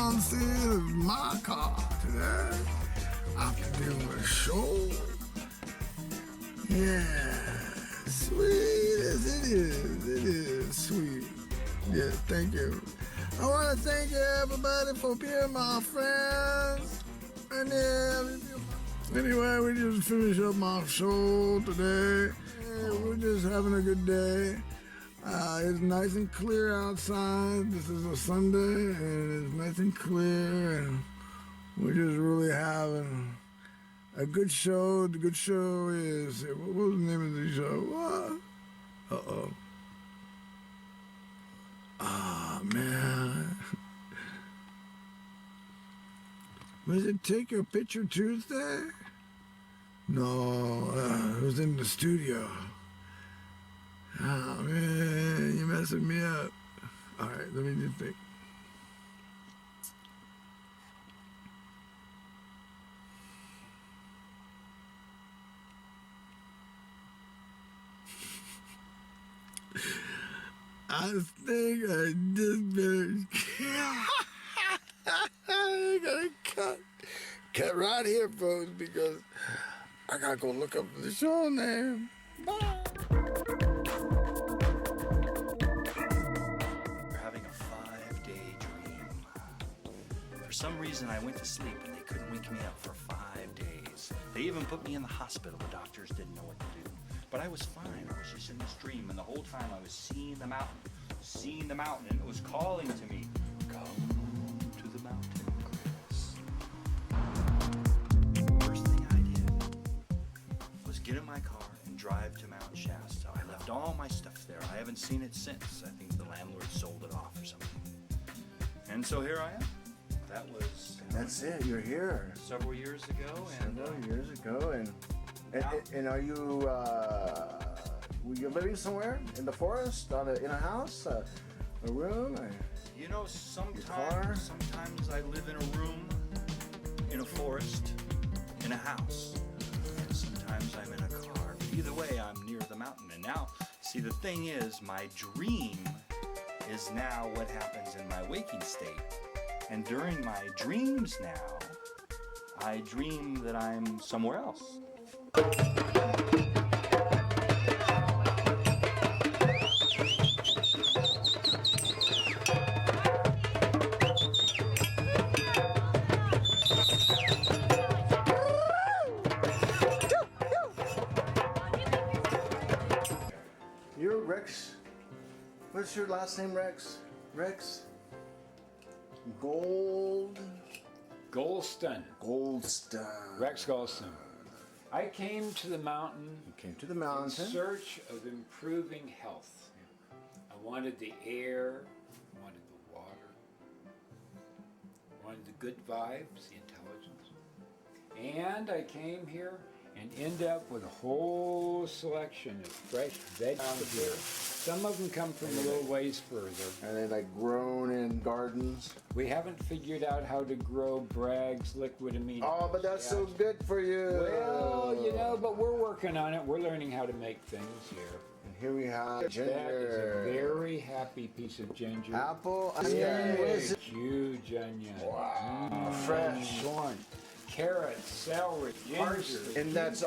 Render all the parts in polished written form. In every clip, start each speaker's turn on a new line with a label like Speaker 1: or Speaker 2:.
Speaker 1: on scene is my car today. After doing a show. Yeah, sweet as it is sweet. Yeah, thank you. I want to thank everybody for being my friends. And anyway, we just finished up my show today. Yeah, we're just having a good day. It's nice and clear outside. This is a Sunday, and it's nice and clear, and we're just really having a good show. The good show is, what was the name of the show? What? Uh-oh. Ah, man. Was it Take Your Picture Tuesday? No, it was in the studio. Oh, man, you're messing me up. All right, let me just think. I think I just better... I gotta cut right here, folks, because I gotta go look up the show name. Bye.
Speaker 2: For some reason, I went to sleep and they couldn't wake me up for 5 days. They even put me in the hospital. The doctors didn't know what to do. But I was fine. I was just in this dream, and the whole time I was seeing the mountain, and it was calling to me, come to the mountain, Chris. First thing I did was get in my car and drive to Mount Shasta. I left all my stuff there. I haven't seen it since. I think the landlord sold it off or something. And so here I am. That was...
Speaker 3: That's it, you're here.
Speaker 2: Several years ago.
Speaker 3: Several years ago, and are you, were you living somewhere? In the forest? In a house? A room?
Speaker 2: You know, sometimes I live in a room, in a forest, in a house. And sometimes I'm in a car. But either way, I'm near the mountain. And now, see, the thing is, my dream is now what happens in my waking state. And during my dreams now, I dream that I'm somewhere else.
Speaker 3: You're Rex. What's your last name, Rex? Rex?
Speaker 4: Goldston. Rex Goldston. I came to the mountain.
Speaker 3: You came to the mountain
Speaker 4: in search of improving health. I wanted the air, I wanted the water, I wanted the good vibes, the intelligence. And I came here and end up with a whole selection of fresh vegetables here. Some of them come from a little ways further.
Speaker 3: And they're like grown in gardens.
Speaker 4: We haven't figured out how to grow Bragg's liquid amino.
Speaker 3: Oh, but that's so good for you.
Speaker 4: Well, you know, but we're working on it. We're learning how to make things here.
Speaker 3: And here we have ginger.
Speaker 4: That is a very happy piece of ginger.
Speaker 3: Apple, onion.
Speaker 4: Yeah,
Speaker 3: What is it?
Speaker 4: Huge onion.
Speaker 3: Wow. Fresh.
Speaker 4: Corn. Carrots, celery, parsley.
Speaker 3: And that's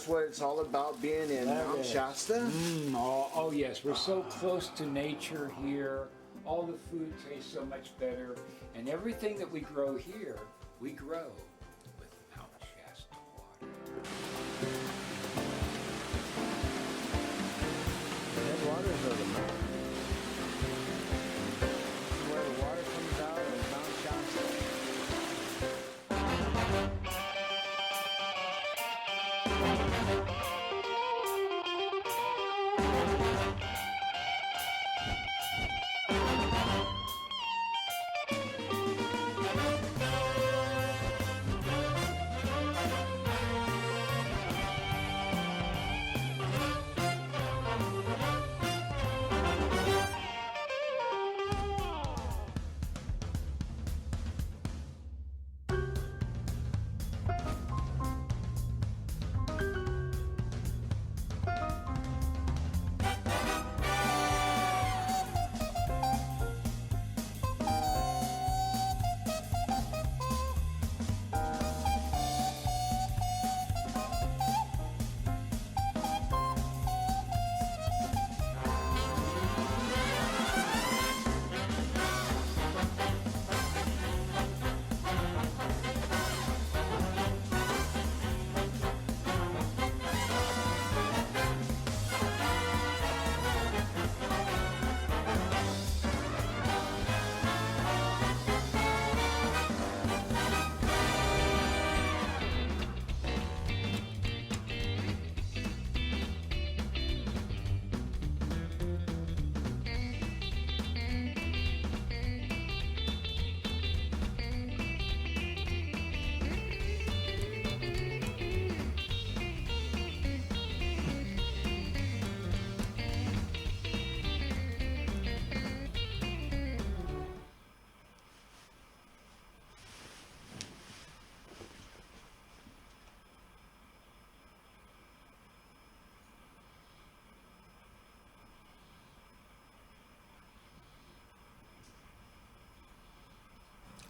Speaker 3: what it's all about, being in Mount Shasta?
Speaker 4: Oh yes, we're so close to nature here. All the food tastes so much better. And everything that we grow here, we grow with Mount Shasta water.
Speaker 3: Headwaters of the mountain. Where the water comes out of Mount Shasta.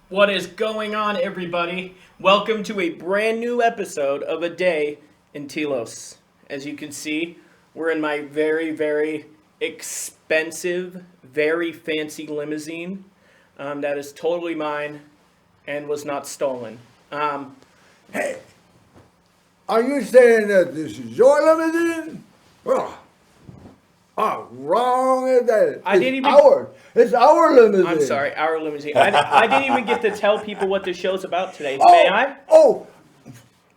Speaker 5: What is going on, everybody? Welcome to a brand new episode of A Day in Telos. As you can see, we're in my very, very expensive, very fancy limousine that is totally mine and was not stolen.
Speaker 1: Hey, are you saying that this is your limousine? Wrong is that? It's our limousine.
Speaker 5: I'm sorry, our limousine. I didn't even get to tell people what the show's about today.
Speaker 1: Oh,
Speaker 5: May I?
Speaker 1: Oh,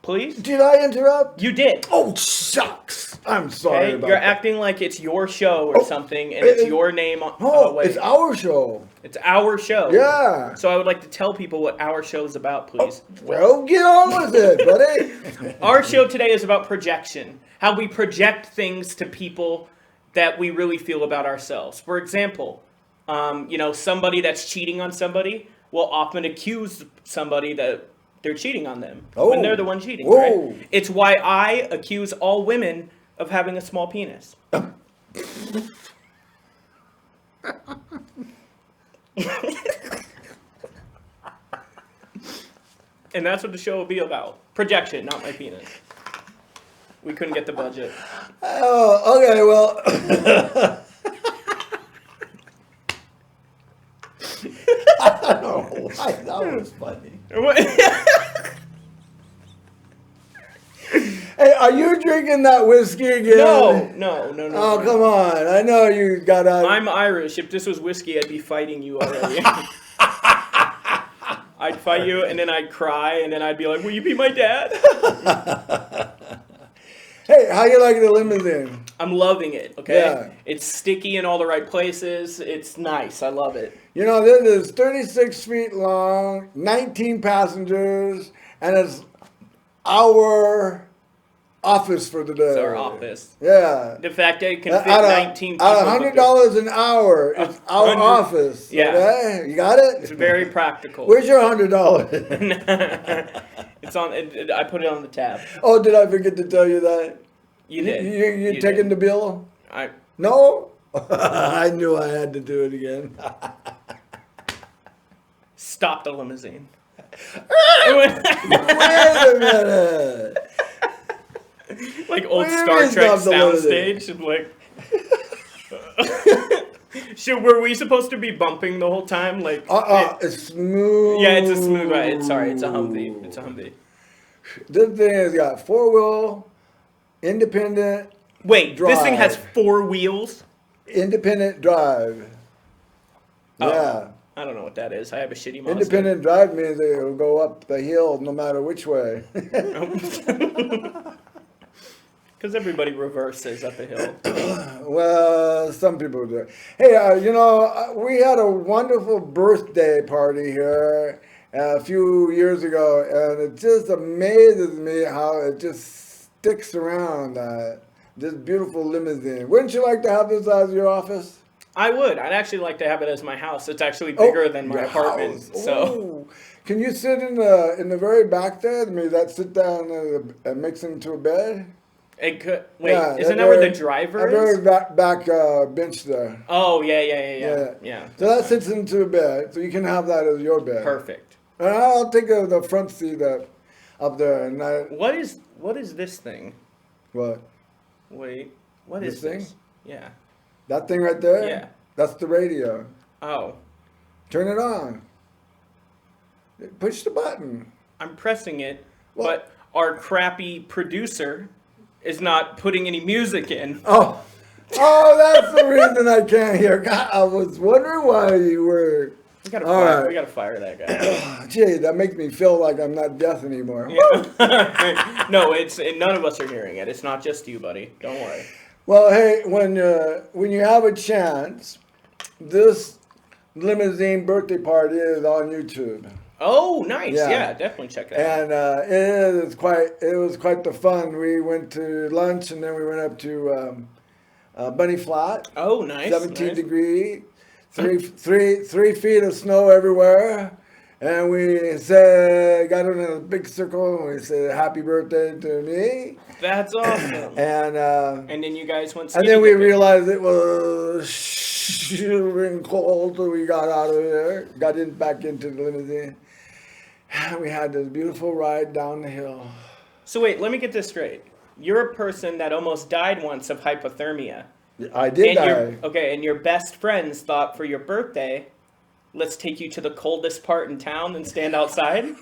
Speaker 5: Please?
Speaker 1: did I interrupt?
Speaker 5: You did.
Speaker 1: Oh, shucks. I'm sorry
Speaker 5: Okay,
Speaker 1: about
Speaker 5: you're
Speaker 1: that.
Speaker 5: acting like it's your show or something, and it's your name. Wait.
Speaker 1: It's our show.
Speaker 5: It's our show.
Speaker 1: Yeah.
Speaker 5: So I would like to tell people what our show is about, please.
Speaker 1: Well, get on with it, buddy.
Speaker 5: Our show today is about projection. How we project things to people that we really feel about ourselves. For example, somebody that's cheating on somebody will often accuse somebody that they're cheating on them when they're the one cheating, right? It's why I accuse all women of having a small penis. And that's what the show will be about. Projection, not my penis. We couldn't get the budget.
Speaker 1: Oh, okay, well. I don't know why that was funny. Hey, are you drinking that whiskey again?
Speaker 5: No.
Speaker 1: Oh, come on. I know you got out.
Speaker 5: I'm Irish. If this was whiskey, I'd be fighting you already. I'd fight you, and then I'd cry, and then I'd be like, will you be my dad?
Speaker 1: Hey, how you like the limousine?
Speaker 5: I'm loving it, okay?
Speaker 1: Yeah.
Speaker 5: It's sticky in all the right places. It's nice. I love it.
Speaker 1: You know, this is 36 feet long, 19 passengers, and it's our office for the day.
Speaker 5: It's our office.
Speaker 1: Yeah.
Speaker 5: The fact that it can fit 19 people.
Speaker 1: At $100 an hour, it's our office.
Speaker 5: Yeah.
Speaker 1: Okay? You got it?
Speaker 5: It's very practical.
Speaker 1: Where's your $100?
Speaker 5: It's on. I put it on the tab.
Speaker 1: Oh, did I forget to tell you that?
Speaker 5: You did.
Speaker 1: You taking the bill? No? I knew I had to do it again.
Speaker 5: Stop the limousine.
Speaker 1: Wait a minute.
Speaker 5: Like old Star Trek soundstage. Were we supposed to be bumping the whole time?
Speaker 1: It's smooth.
Speaker 5: Yeah, it's a smooth ride. It's a Humvee. It's a Humvee.
Speaker 1: This thing has got 4-wheel, independent.
Speaker 5: Wait,
Speaker 1: drive.
Speaker 5: This thing has 4 wheels?
Speaker 1: Independent drive. Yeah.
Speaker 5: I don't know what that is. I have a shitty Mazda.
Speaker 1: Independent drive means it will go up the hill no matter which way.
Speaker 5: Because everybody reverses up a hill.
Speaker 1: Well, some people do. Hey, we had a wonderful birthday party here a few years ago, and it just amazes me how it just sticks around, this beautiful limousine. Wouldn't you like to have this as your office?
Speaker 5: I would. I'd actually like to have it as my house. It's actually bigger than my apartment.
Speaker 1: House.
Speaker 5: So,
Speaker 1: can you sit in the very back there? Maybe that sit down and makes it into a bed.
Speaker 5: it could. Wait, isn't that where the driver is?
Speaker 1: Very back bench there.
Speaker 5: Oh yeah.
Speaker 1: So that sits into a bed, so you can have that as your bed.
Speaker 5: Perfect.
Speaker 1: And I'll take the front seat up there, and
Speaker 5: What is this thing?
Speaker 1: What?
Speaker 5: Wait, what
Speaker 1: This
Speaker 5: is
Speaker 1: thing?
Speaker 5: this? Yeah.
Speaker 1: That thing right there?
Speaker 5: Yeah.
Speaker 1: That's the radio.
Speaker 5: Oh,
Speaker 1: Turn it on. Push the button.
Speaker 5: I'm pressing it,
Speaker 1: Well-
Speaker 5: but our crappy producer is not putting any music in.
Speaker 1: Oh, that's the reason I can't hear. God, I was wondering why you were.
Speaker 5: We gotta
Speaker 1: All
Speaker 5: fire.
Speaker 1: right.
Speaker 5: We gotta fire that guy.
Speaker 1: Gee, that makes me feel like I'm not deaf anymore.
Speaker 5: No, none of us are hearing it. It's not just you, buddy. Don't worry.
Speaker 1: Well, hey, when you have a chance, this limousine birthday party is on YouTube.
Speaker 5: Oh, nice.
Speaker 1: Yeah.
Speaker 5: Yeah, definitely check that out.
Speaker 1: And it was quite the fun. We went to lunch and then we went up to Bunny Flat.
Speaker 5: Oh, nice.
Speaker 1: 17
Speaker 5: nice.
Speaker 1: degree, 3 feet of snow everywhere. And we got in a big circle and we said, happy birthday to me.
Speaker 5: That's awesome.
Speaker 1: And
Speaker 5: then you guys went
Speaker 1: and then we
Speaker 5: dipping.
Speaker 1: realized it was shivering cold, so we got out of there, back into the limousine. We had this beautiful ride down the hill.
Speaker 5: So wait, let me get this straight. You're a person that almost died once of hypothermia.
Speaker 1: I did die.
Speaker 5: And your best friends thought for your birthday, let's take you to the coldest part in town and stand outside.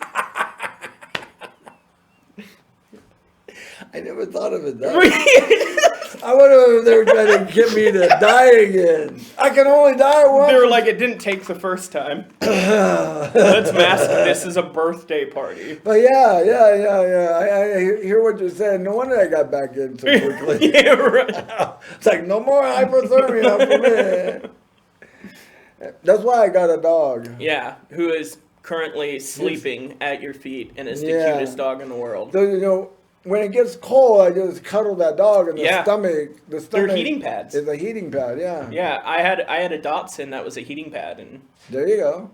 Speaker 1: I never thought of it that way. I wonder if they were trying to get me to die again. I can only die once.
Speaker 5: They were like, it didn't take the first time. Let's mask this as a birthday party.
Speaker 1: But yeah. I hear what you're saying. No wonder I got back in so quickly.
Speaker 5: Yeah, right.
Speaker 1: It's like, no more hypothermia for me. That's why I got a dog.
Speaker 5: Yeah, who is currently sleeping at your feet and is the cutest dog in the world.
Speaker 1: So, you know, when it gets cold, I just cuddle that dog in the stomach. The stomach.
Speaker 5: They're heating pads.
Speaker 1: It's a heating pad, yeah.
Speaker 5: Yeah, I had a Dustin that was a heating pad, and
Speaker 1: there you go.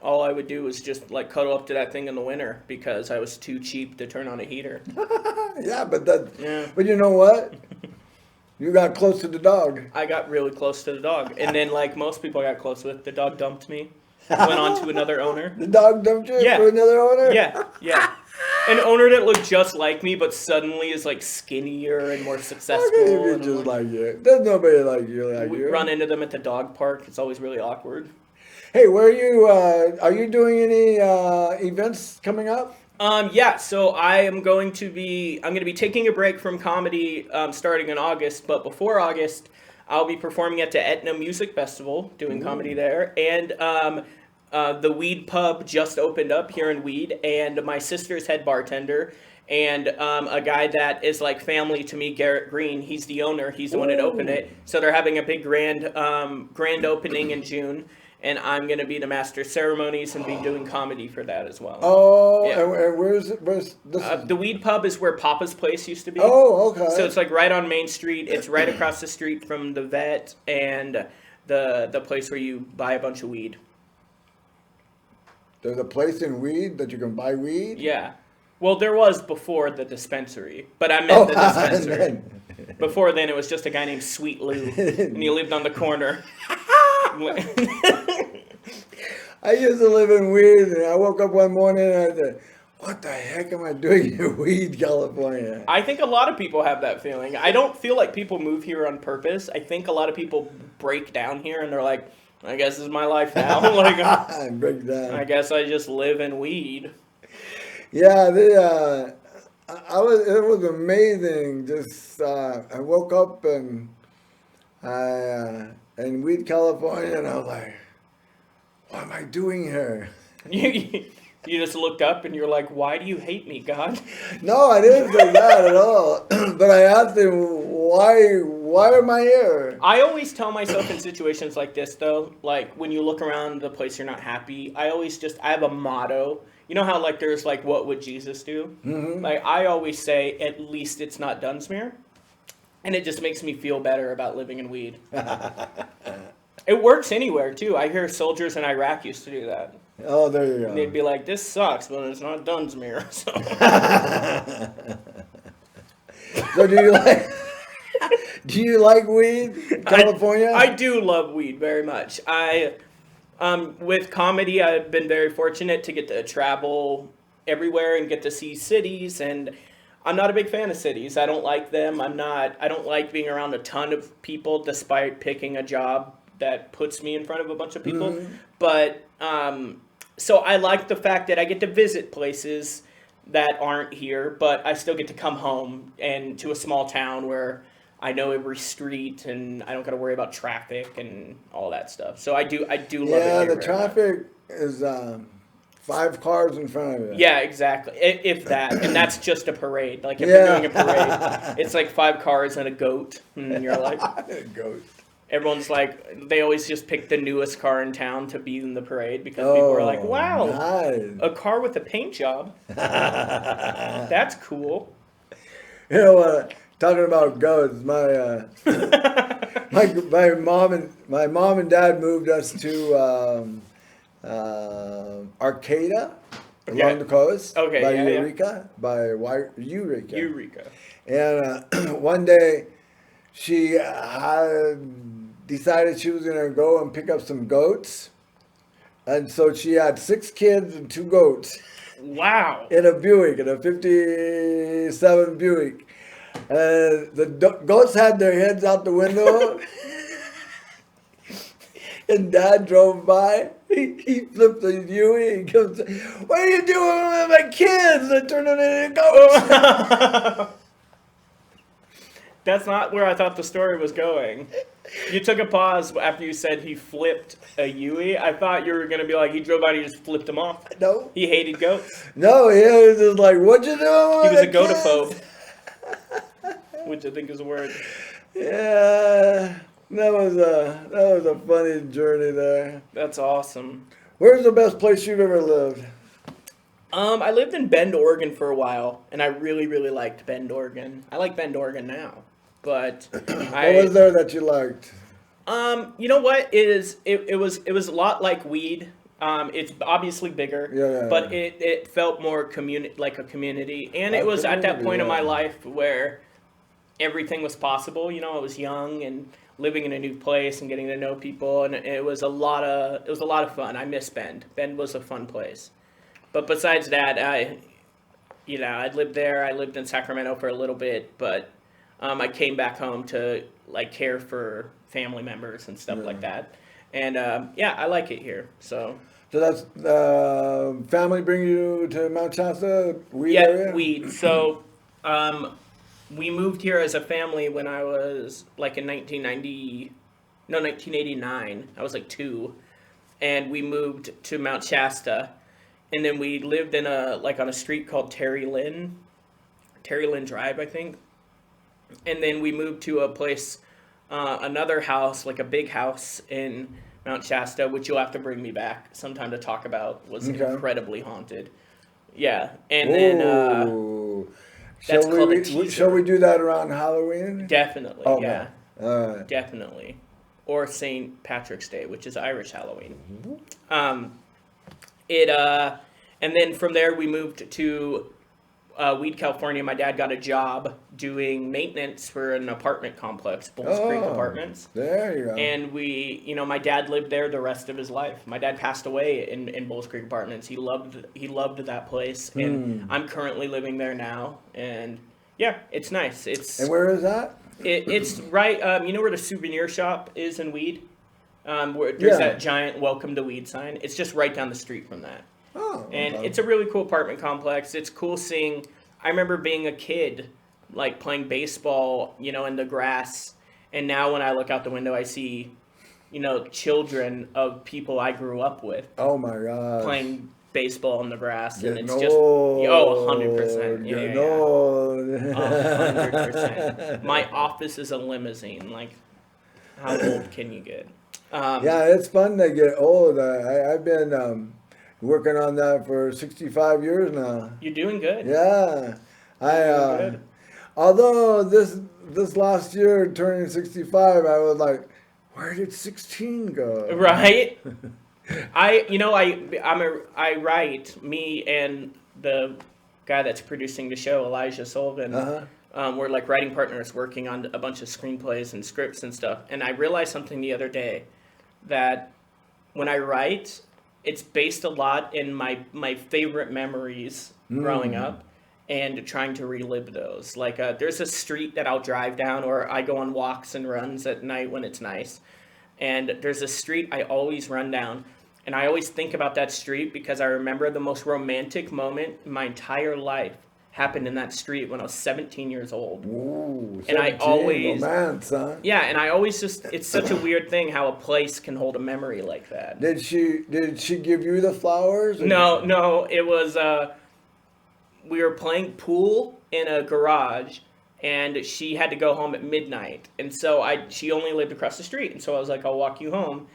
Speaker 5: All I would do was just like cuddle up to that thing in the winter because I was too cheap to turn on a heater.
Speaker 1: But you know what? You got close to the dog.
Speaker 5: I got really close to the dog, and then like most people I got close with, the dog dumped me. Went on to another owner.
Speaker 1: The dog dumped you to another owner?
Speaker 5: Yeah. An owner that looked just like me, but suddenly is like skinnier and more successful.
Speaker 1: How can you be just like you? There's nobody like you.
Speaker 5: We run into them at the dog park. It's always really awkward.
Speaker 1: Hey, where are you doing any events coming up?
Speaker 5: So I'm going to be taking a break from comedy starting in August, but before August, I'll be performing at the Etna Music Festival, doing comedy there, and the Weed Pub just opened up here in Weed, and my sister's head bartender, and a guy that is like family to me, Garrett Green, he's the owner, he's the one that opened it, so they're having a big grand opening in June. And I'm going to be the master of ceremonies and be doing comedy for that as well.
Speaker 1: Oh, yeah. And where's this?
Speaker 5: The Weed Pub is where Papa's Place used to be.
Speaker 1: Oh, okay.
Speaker 5: So it's like right on Main Street. It's right across the street from the vet and the place where you buy a bunch of weed.
Speaker 1: There's a place in Weed that you can buy weed?
Speaker 5: Yeah. Well, there was before the dispensary, but I meant the dispensary. Before then, it was just a guy named Sweet Lou, and he lived on the corner.
Speaker 1: I used to live in Weed, and I woke up one morning and I said, what the heck am I doing in Weed, California?
Speaker 5: I think a lot of people have that feeling. I don't feel like people move here on purpose. I think a lot of people break down here and they're like, I guess this is my life now.
Speaker 1: Break down.
Speaker 5: I guess I just live in Weed.
Speaker 1: Yeah, it was amazing. Just I woke up and in Weed, California, and I was like, what am I doing here?
Speaker 5: You just looked up and you're like, why do you hate me, God?
Speaker 1: No, I didn't say that at all. But I asked him, why am I here?
Speaker 5: I always tell myself in situations like this, though, like when you look around the place you're not happy, I have a motto. You know how like there's like, what would Jesus do? Mm-hmm. Like I always say, at least it's not Dunsmuir. And it just makes me feel better about living in Weed. It works anywhere, too. I hear soldiers in Iraq used to do that.
Speaker 1: Oh, there you go.
Speaker 5: And they'd be like, this sucks, but it's not Dunsmuir. So,
Speaker 1: so do you like Weed, California?
Speaker 5: I do love Weed very much. With comedy, I've been very fortunate to get to travel everywhere and get to see cities, and I'm not a big fan of cities. I don't like them. I don't like being around a ton of people despite picking a job that puts me in front of a bunch of people. Mm-hmm. But, so I like the fact that I get to visit places that aren't here, but I still get to come home and to a small town where I know every street and I don't got to worry about traffic and all that stuff. So I do love it here.
Speaker 1: Yeah, the traffic is 5 cars in front of you.
Speaker 5: Yeah, exactly. If that. And that's just a parade. Like if you're doing a parade, it's like 5 cars and a goat. And you're like,
Speaker 1: a goat.
Speaker 5: Everyone's like, they always just pick the newest car in town to be in the parade because people are like, wow, nice. A car with a paint job. That's cool.
Speaker 1: You know what? Talking about goats, my mom and dad moved us to Arcata along the coast by Eureka, by Eureka.
Speaker 5: Eureka.
Speaker 1: And one day she had decided she was going to go and pick up some goats. And so she had 6 kids and 2 goats
Speaker 5: Wow.
Speaker 1: in a Buick, in a 57 Buick. The goats had their heads out the window. And Dad drove by. He flipped the Huey. He goes, "What are you doing with my kids? They're turning into goats."
Speaker 5: That's not where I thought the story was going. You took a pause after you said he flipped a Yui. I thought you were going to be like, he drove by and he just flipped him off.
Speaker 1: No.
Speaker 5: He hated goats.
Speaker 1: No, he was just like, "What you doing with
Speaker 5: He was a
Speaker 1: the kids?"
Speaker 5: gotophobe. Which I think is a word.
Speaker 1: Yeah, that was a funny journey there.
Speaker 5: That's awesome.
Speaker 1: Where's the best place you've ever lived?
Speaker 5: I lived in Bend, Oregon for a while, and I really, really liked Bend, Oregon. I like Bend, Oregon now, but
Speaker 1: What was there that you liked?
Speaker 5: you know what? It was a lot like weed. It's obviously bigger,
Speaker 1: Yeah.
Speaker 5: but it felt more like a community, and it was at that point in my life where everything was possible. You know, I was young and living in a new place and getting to know people, and it was a lot of fun. I miss Bend. Bend was a fun place. But besides that, I lived there. I lived in Sacramento for a little bit, but I came back home to like care for family members and stuff like that. And I like it here. So
Speaker 1: that's family bring you to Mount Shasta? Weed
Speaker 5: yeah,
Speaker 1: area?
Speaker 5: weed. So we moved here as a family when I was like in 1989. I was like 2, and we moved to Mount Shasta. And then we lived in on a street called Terry Lynn Drive, I think. And then we moved to a place, another house, like a big house in Mount Shasta, which you'll have to bring me back sometime to talk about, was incredibly haunted. Yeah. And then that's called a teaser.
Speaker 1: Shall we do that around Halloween?
Speaker 5: Definitely,
Speaker 1: Oh,
Speaker 5: yeah.
Speaker 1: Man. All right.
Speaker 5: Definitely. Or St. Patrick's Day, which is Irish Halloween. And then from there we moved to Weed, California. My dad got a job doing maintenance for an apartment complex, Bulls Creek Apartments.
Speaker 1: There you go.
Speaker 5: And my dad lived there the rest of his life. My dad passed away in Bulls Creek Apartments. He loved that place, and I'm currently living there now. And yeah, it's nice.
Speaker 1: And where is that?
Speaker 5: It's right. You know where the souvenir shop is in Weed? Where there's that giant "Welcome to Weed" sign. It's just right down the street from that.
Speaker 1: Oh,
Speaker 5: and it's a really cool apartment complex. It's cool seeing. I remember being a kid, like playing baseball, in the grass. And now when I look out the window, I see, children of people I grew up with.
Speaker 1: Oh my God.
Speaker 5: Playing baseball in the grass, and it's
Speaker 1: old.
Speaker 5: just 100%.
Speaker 1: Getting
Speaker 5: Yeah.
Speaker 1: old.
Speaker 5: 100%. My office is a limousine. Like, how old can you get?
Speaker 1: Yeah, it's fun to get old. I've been working on that for 65 years now.
Speaker 5: You're doing good.
Speaker 1: Yeah,
Speaker 5: Good.
Speaker 1: although this last year turning 65, I was like, where did 16 go?
Speaker 5: Right. I write, me and the guy that's producing the show, Elijah Sullivan. We're like writing partners working on a bunch of screenplays and scripts and stuff. And I realized something the other day, that when I write, it's based a lot in my favorite memories growing up and trying to relive those. Like there's a street that I'll drive down, or I go on walks and runs at night when it's nice. And there's a street I always run down. And I always think about that street because I remember the most romantic moment in my entire life happened in that street when I was 17 years old.
Speaker 1: Ooh, 17,
Speaker 5: and I always,
Speaker 1: romance, huh?
Speaker 5: yeah, and I always it's such a weird thing how a place can hold a memory like that.
Speaker 1: Did she give you the flowers?
Speaker 5: No, it was, we were playing pool in a garage, and she had to go home at midnight. And so she only lived across the street. And so I was like, I'll walk you home.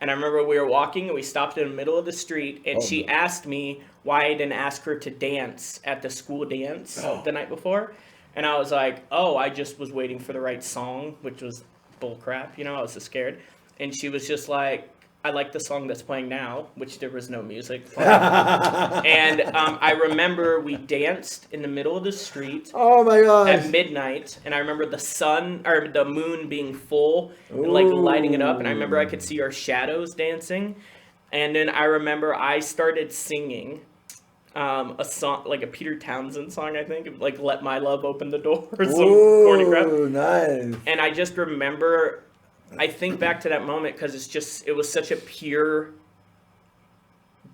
Speaker 5: And I remember we were walking and we stopped in the middle of the street, and she asked me why I didn't ask her to dance at the school dance the night before. And I was like, I just was waiting for the right song, which was bull crap. I was so scared. And she was just like, I like the song that's playing now, which there was no music playing. And I remember we danced in the middle of the street.
Speaker 1: Oh my gosh.
Speaker 5: At midnight, and I remember the moon being full and like lighting it up, and I remember I could see our shadows dancing, and then I remember I started singing a song, like a Peter Townsend song, I think, like "Let My Love Open the Door" or some corny crap.
Speaker 1: Nice.
Speaker 5: And I just remember, I think back to that moment because it was such a pure,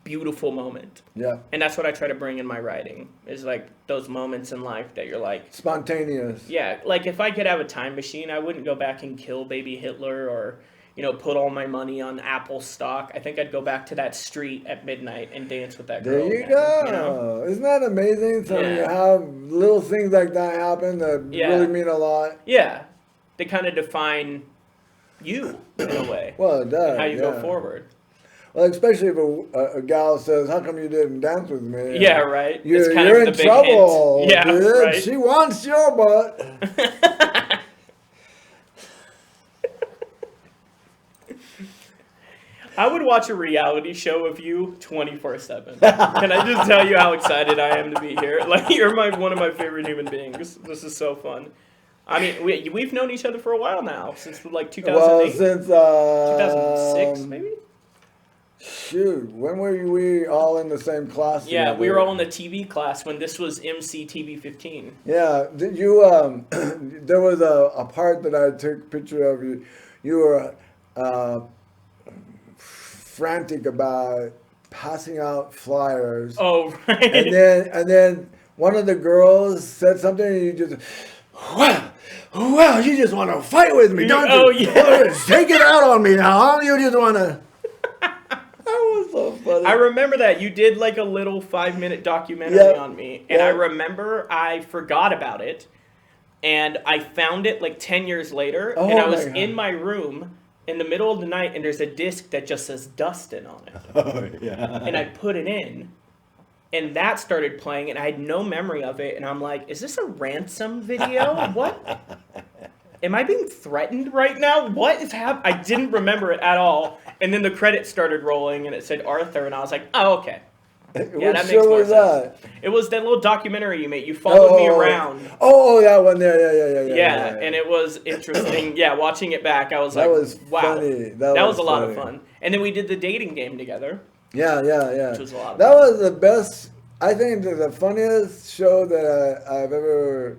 Speaker 5: beautiful moment.
Speaker 1: Yeah.
Speaker 5: And that's what I try to bring in my writing, is like those moments in life that you're like...
Speaker 1: Spontaneous.
Speaker 5: Yeah, like if I could have a time machine, I wouldn't go back and kill baby Hitler or, put all my money on Apple stock. I think I'd go back to that street at midnight and dance with that girl.
Speaker 1: There you
Speaker 5: again,
Speaker 1: go. Isn't that amazing? So you have little things like that happen that really mean a lot.
Speaker 5: Yeah. They kind of define you in a way.
Speaker 1: Well, it does.
Speaker 5: How you go forward.
Speaker 1: Well, especially if a gal says, "How come you didn't dance with me?"
Speaker 5: Yeah, right.
Speaker 1: You're
Speaker 5: the
Speaker 1: in
Speaker 5: big
Speaker 1: trouble.
Speaker 5: Hint. Yeah,
Speaker 1: dude.
Speaker 5: right.
Speaker 1: She wants your butt.
Speaker 5: I would watch a reality show of you 24/7. Can I just tell you how excited I am to be here? Like, you're one of my favorite human beings. This is so fun. I mean, we've known each other for a while now, since like 2008.
Speaker 1: Well, since
Speaker 5: 2006, maybe.
Speaker 1: Shoot, when were we all in the same class?
Speaker 5: Yeah,
Speaker 1: together?
Speaker 5: we were all in the TV class when this was MC TV 15.
Speaker 1: Yeah, did you? There was a part that I took a picture of you. You were frantic about passing out flyers.
Speaker 5: Oh, right.
Speaker 1: And then one of the girls said something, and you just, well, you just want to fight with me, don't you?
Speaker 5: Oh, yeah.
Speaker 1: Take it out on me now, huh? You just want to. That was so funny.
Speaker 5: I remember that. You did like a little 5-minute documentary on me. And I remember I forgot about it. And I found it like 10 years later.
Speaker 1: Oh,
Speaker 5: and I was in my room in the middle of the night. And there's a disc that just says Dustin on it.
Speaker 1: Oh, yeah.
Speaker 5: And I put it in. And that started playing. And I had no memory of it. And I'm like, is this a ransom video? What? Am I being threatened right now? What is happening? I didn't remember it at all. And then the credits started rolling, and it said Arthur, and I was like, oh, okay. Yeah, that makes more sense. It was that little documentary you made. You followed me around.
Speaker 1: Oh, that one there.
Speaker 5: Yeah, and it was interesting. Yeah, watching it back, I was
Speaker 1: that
Speaker 5: like,
Speaker 1: was
Speaker 5: wow.
Speaker 1: Funny.
Speaker 5: That was a lot of fun. And then we did the dating game together.
Speaker 1: Yeah.
Speaker 5: Which was a lot of
Speaker 1: that
Speaker 5: fun.
Speaker 1: was the best, I think the funniest show that I've ever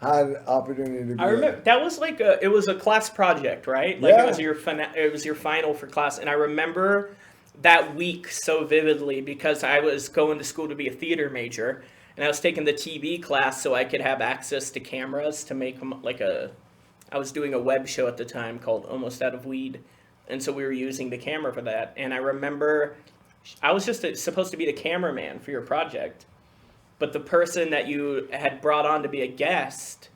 Speaker 1: had opportunity to do.
Speaker 5: I remember that was like it was a class project, right? Like it was your final for class, and I remember that week so vividly because I was going to school to be a theater major, and I was taking the TV class so I could have access to cameras to make I was doing a web show at the time called Almost Out of Weed, and so we were using the camera for that. And I remember I was just supposed to be the cameraman for your project. But the person that you had brought on to be a guest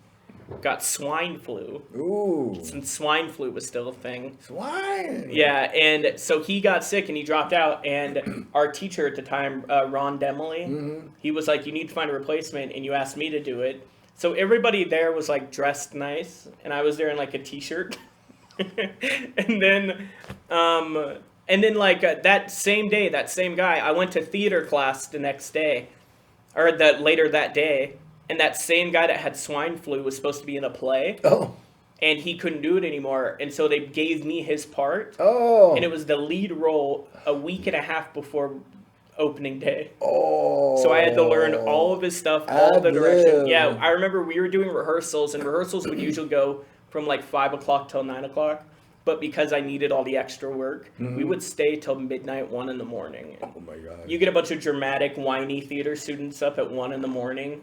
Speaker 5: got swine flu.
Speaker 1: Ooh.
Speaker 5: Since swine flu was still a thing.
Speaker 1: Swine?
Speaker 5: Yeah, and so he got sick and he dropped out. And our teacher at the time, Ron Demley, he was like, you need to find a replacement, and you asked me to do it. So everybody there was like dressed nice, and I was there in like a t-shirt. and then like that same day, that same guy, I went to theater class the next day. Or later that day, and that same guy that had swine flu was supposed to be in a play.
Speaker 1: Oh.
Speaker 5: And he couldn't do it anymore, and so they gave me his part.
Speaker 1: Oh.
Speaker 5: And it was the lead role a week and a half before opening day.
Speaker 1: Oh.
Speaker 5: So I had to learn all of his stuff, all the direction. Yeah, I remember we were doing rehearsals, and rehearsals would usually go from like 5 o'clock till 9 o'clock. But because I needed all the extra work, we would stay till midnight, 1 in the morning.
Speaker 1: Oh my God.
Speaker 5: You get a bunch of dramatic, whiny theater students up at 1 in the morning.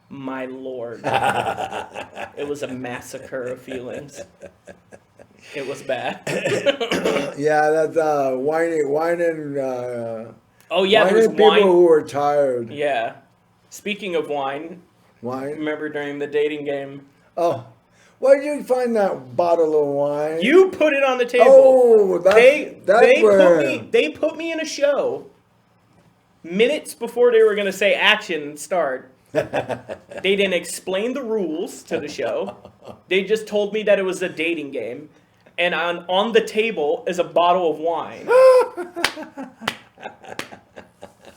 Speaker 5: My Lord. It was a massacre of feelings. It was bad.
Speaker 1: Yeah, that's whining.
Speaker 5: Oh yeah, there was
Speaker 1: people
Speaker 5: wine.
Speaker 1: who were tired.
Speaker 5: Yeah. Speaking of wine,
Speaker 1: Wine?
Speaker 5: remember during the dating game,
Speaker 1: Oh. Where did you find that bottle of wine?
Speaker 5: you put it on the table.
Speaker 1: Oh, that's where...
Speaker 5: They put me in a show minutes before they were going to say action and start. They didn't explain the rules to the show. They just told me that it was a dating game. and on the table is a bottle of wine.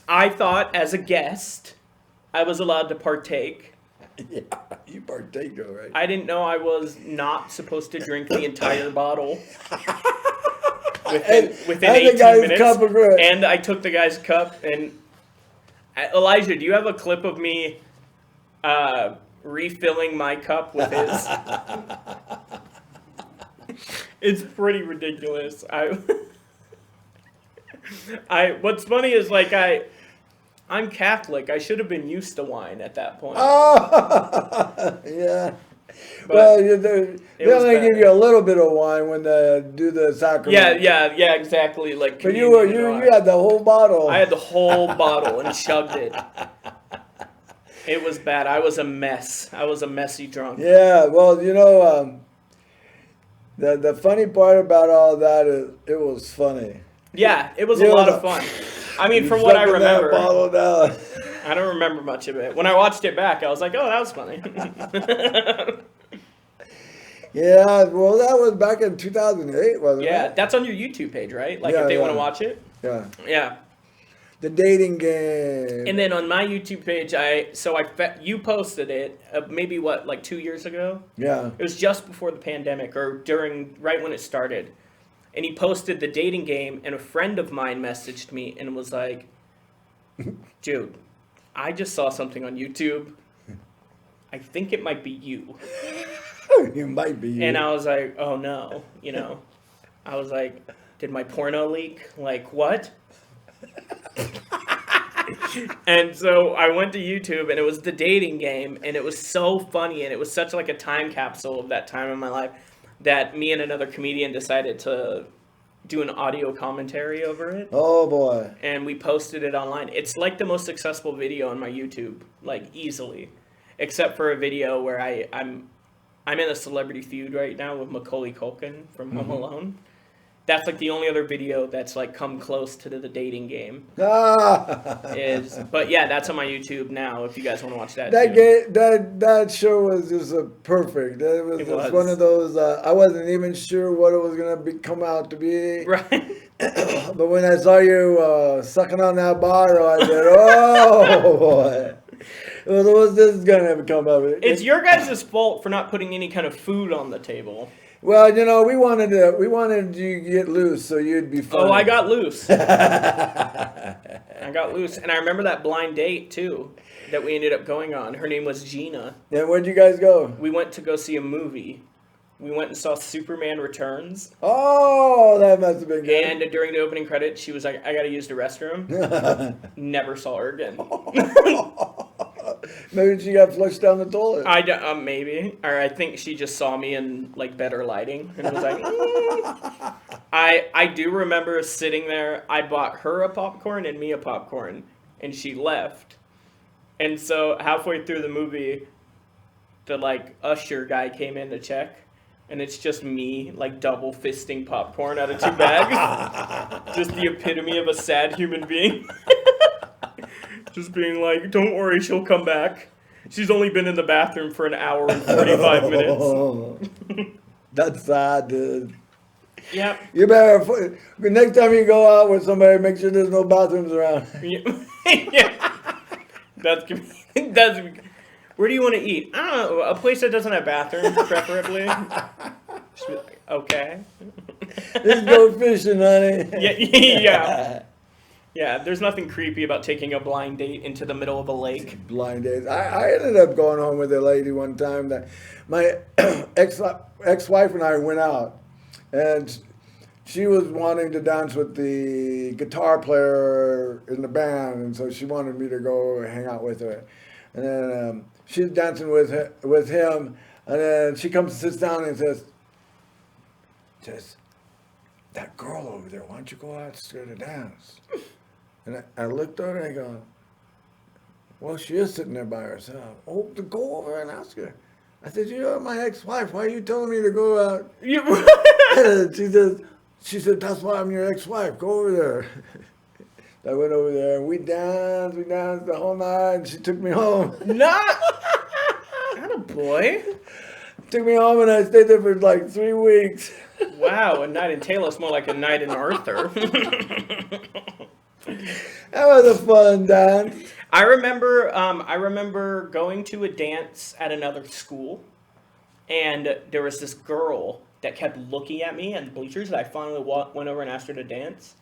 Speaker 5: I thought, as a guest, I was allowed to partake.
Speaker 1: Yeah, you partake, all right.
Speaker 5: I didn't know I was not supposed to drink the entire bottle within 18 minutes.
Speaker 1: Cup of it.
Speaker 5: And I took the guy's cup. And Elijah, do you have a clip of me refilling my cup with his? It's pretty ridiculous. What's funny is I'm Catholic. I should have been used to wine at that point.
Speaker 1: Oh, yeah.
Speaker 5: But
Speaker 1: Well, they
Speaker 5: was
Speaker 1: only
Speaker 5: bad.
Speaker 1: give you a little bit of wine when they do the sacrament.
Speaker 5: Yeah, exactly. Like,
Speaker 1: But you had the whole bottle.
Speaker 5: I had the whole bottle and chugged it. It was bad. I was a mess. I was a messy drunk.
Speaker 1: Yeah, well, the funny part about all that is it was funny.
Speaker 5: Yeah, it was
Speaker 1: You
Speaker 5: a lot
Speaker 1: know,
Speaker 5: of fun. I mean,
Speaker 1: You
Speaker 5: from what I
Speaker 1: sucking that
Speaker 5: remember,
Speaker 1: bottle down.
Speaker 5: I don't remember much of it. When I watched it back, I was like, oh, that was funny.
Speaker 1: Yeah, well, that was back in 2008, wasn't
Speaker 5: Yeah,
Speaker 1: it?
Speaker 5: that's on your YouTube page, right? Like,
Speaker 1: Yeah,
Speaker 5: if they
Speaker 1: yeah.
Speaker 5: want to watch it.
Speaker 1: Yeah.
Speaker 5: Yeah.
Speaker 1: The dating game.
Speaker 5: And then on my YouTube page, you posted it maybe like 2 years ago.
Speaker 1: Yeah.
Speaker 5: It was just before the pandemic or right when it started. And he posted the dating game, and a friend of mine messaged me and was like, dude, I just saw something on YouTube. I think it might be you.
Speaker 1: You might be.
Speaker 5: And I was like, oh no, I was like, did my porno leak? Like, what? And so I went to YouTube, and it was the dating game, and it was so funny, and it was such like a time capsule of that time in my life that me and another comedian decided to do an audio commentary over it.
Speaker 1: Oh boy.
Speaker 5: And we posted it online. It's like the most successful video on my YouTube, like easily, except for a video where I'm in a celebrity feud right now with Macaulay Culkin from Home Alone. That's like the only other video that's like come close to the dating game. But yeah, that's on my YouTube now. If you guys want to watch that.
Speaker 1: That show was just perfect. It was just one of those. I wasn't even sure what it was gonna come out to be.
Speaker 5: Right.
Speaker 1: But when I saw you sucking on that bottle, I said, "Oh boy, what's this gonna come of it?"
Speaker 5: It's your guys' fault for not putting any kind of food on the table.
Speaker 1: Well, we wanted you to get loose so you'd be fun.
Speaker 5: Oh, I got loose. I got loose. And I remember that blind date, too, that we ended up going on. Her name was Gina.
Speaker 1: And where'd you guys go?
Speaker 5: We went to go see a movie. We went and saw Superman Returns.
Speaker 1: Oh, that must have been good.
Speaker 5: And during the opening credits, she was like, I got to use the restroom. Never saw her again.
Speaker 1: Maybe she got flushed down the toilet.
Speaker 5: Maybe. Or I think she just saw me in, like, better lighting. And was like, I do remember sitting there. I bought her a popcorn and me a popcorn. And she left. And so halfway through the movie, the, like, usher guy came in to check. And it's just me, like, double fisting popcorn out of 2 bags. Just the epitome of a sad human being. Just being like, don't worry, she'll come back. She's only been in the bathroom for an hour and 45 minutes.
Speaker 1: That's sad, dude.
Speaker 5: Yeah.
Speaker 1: You better, next time you go out with somebody, make sure there's no bathrooms around.
Speaker 5: Yeah. That's where do you want to eat? I don't know. A place that doesn't have bathrooms, preferably. Okay.
Speaker 1: Let's go fishing, honey.
Speaker 5: Yeah. Yeah, there's nothing creepy about taking a blind date into the middle of a lake.
Speaker 1: Blind dates. I ended up going home with a lady one time that my ex-wife and I went out, and she was wanting to dance with the guitar player in the band, and so she wanted me to go hang out with her. And then she's dancing with him, and then she comes and sits down and says, that girl over there, why don't you go out to dance? And I looked at her and I go, well, she is sitting there by herself. Oh, to go over and ask her. I said, you're my ex-wife. Why are you telling me to go out? She said, that's why I'm your ex-wife. Go over there. I went over there and we danced the whole night, and she took me home.
Speaker 5: Not a boy.
Speaker 1: Took me home and I stayed there for like 3 weeks.
Speaker 5: Wow, a night in Telos, more like a night in Arthur.
Speaker 1: That was a fun dance.
Speaker 5: I remember going to a dance at another school, and there was this girl that kept looking at me on bleachers, and I finally went over and asked her to dance.